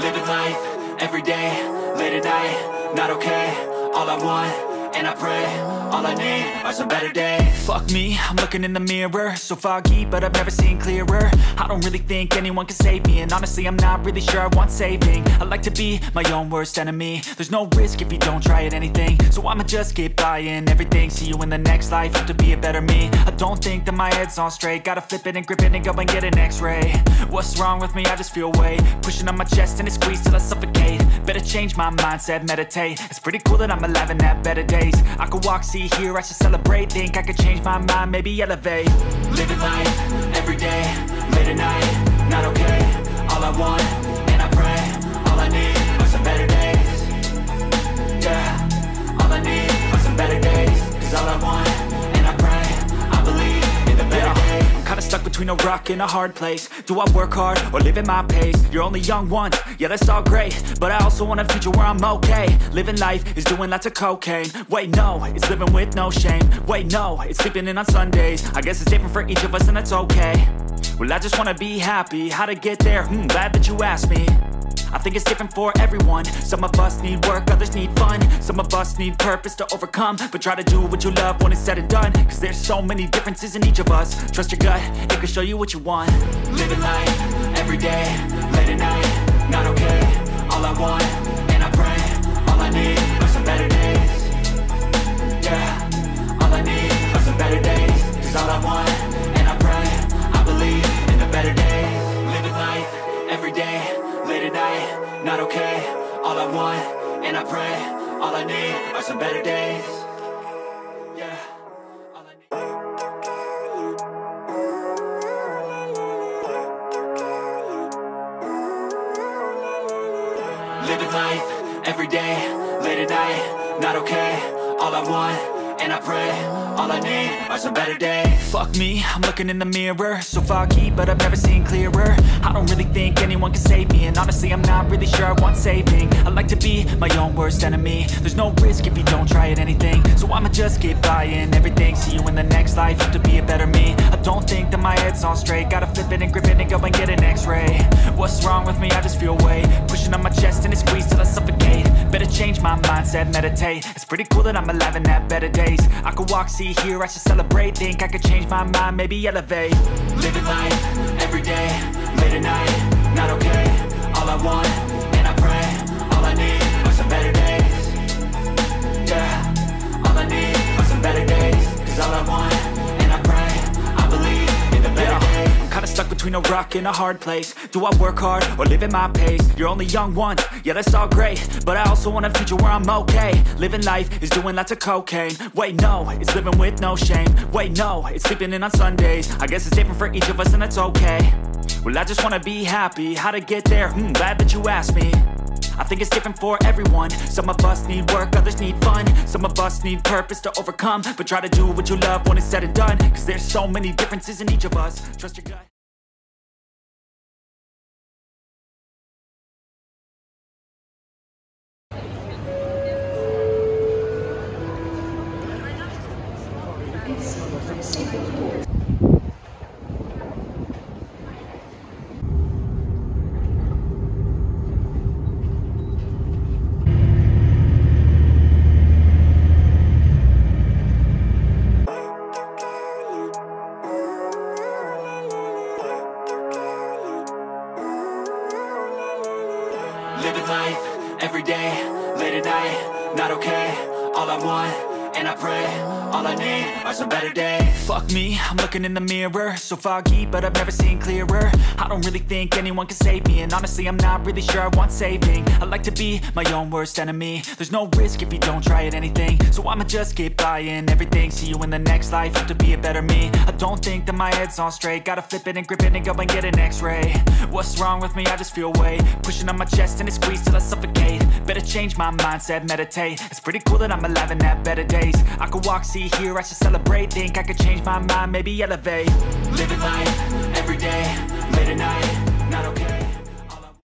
Living life, everyday, late at night, not okay. All I want, and I pray, all I need are some better days. Fuck me, I'm looking in the mirror, so foggy, but I've never seen clearer. I don't really think anyone can save me, and honestly I'm not really sure I want saving. I like to be my own worst enemy. There's no risk if you don't try at anything, so I'ma just keep buying everything. See you in the next life, hope to be a better me. I don't think that my head's on straight, gotta flip it and grip it and go and get an x-ray. What's wrong with me? I just feel weight pushing on my chest and it squeezes till I suffocate. Better change my mindset, meditate. It's pretty cool that I'm alive and have better days. I could walk, see, hear, I should celebrate. Think I could change my mind, maybe elevate. Living life, everyday, late at night, not okay. All I want, and I pray, all I need are some better days. Yeah, all I need are some better days. Cause all I want, and I pray, I believe in the better days. I'm kinda stuck between a rock and a hard place. Do I work hard or live at my pace? You're only young once, yeah that's all great, but I also want a future where I'm okay. Living life is doing lots of cocaine. Wait no, it's living with no shame. Wait no, it's sleeping in on Sundays. I guess it's different for each of us and that's okay. Well I just wanna be happy, how to get there? Glad that you asked me. I think it's different for everyone. Some of us need work, others need fun. Some of us need purpose to overcome. But try to do what you love when it's said and done. Cause there's so many differences in each of us. Trust your gut, it can show you what you want. Living life, everyday, late at night, not okay. All I want, and I pray, all I need are some better days. Yeah, all I need are some better days. Cause all I want, and I pray, I believe in the better days. Living life, everyday, late at night, not okay. All I want, and I pray, all I need are some better days. Yeah, all I need. Living life, everyday, late at night, not okay. All I want, and I pray, all I need are some better days. Fuck me, I'm looking in the mirror, so foggy, but I've never seen clearer. I don't really think anyone can save me, and honestly I'm not really sure I want saving. I like to be my own worst enemy. There's no risk if you don't try at anything, so I'ma just keep buying everything. See you in the next life, hope to be a better me. I don't think that my head's on straight, gotta flip it and grip it and go and get an x-ray. What's wrong with me? I just feel weight pushing on my chest and it squeezes till I suffocate. Better change my mindset, meditate. It's pretty cool that I'm alive and have better days. I could walk, see, hear, I should celebrate. Think I could change my mind, maybe elevate. Living life, everyday, late at night, not okay. All I want, and I pray, all I need are some better days. Yeah, all I need are some better days. Cause all I want, and I pray, I believe in the better days. I'm kinda stuck between a rock and a hard place. Do I work hard or live at my pace? You're only young once, yeah that's all great, but I also want a future where I'm okay. Living life is doing lots of cocaine. Wait no, it's living with no shame. Wait no, it's sleeping in on Sundays. I guess it's different for each of us and that's okay. Well I just wanna be happy, how to get there? Glad that you asked me. I think it's different for everyone. Some of us need work, others need fun. Some of us need purpose to overcome. But try to do what you love when it's said and done. Cause there's so many differences in each of us. Trust your gut. Living life, everyday, late at night, not okay. All I want, and I pray, all I need are some better days. Fuck me, I'm looking in the mirror, so foggy, but I've never seen clearer. I don't really think anyone can save me, and honestly I'm not really sure I want saving. I like to be my own worst enemy. There's no risk if you don't try at anything, so I'ma just keep buying everything. See you in the next life, hope to be a better me. I don't think that my head's on straight, gotta flip it and grip it and go and get an x-ray. What's wrong with me? I just feel weight pushing on my chest and it squeezes till I suffocate. Better change my mindset, meditate. It's pretty cool that I'm alive and have better days. I could walk, see, hear, I should celebrate. Think I could change my mind, maybe elevate. Living life,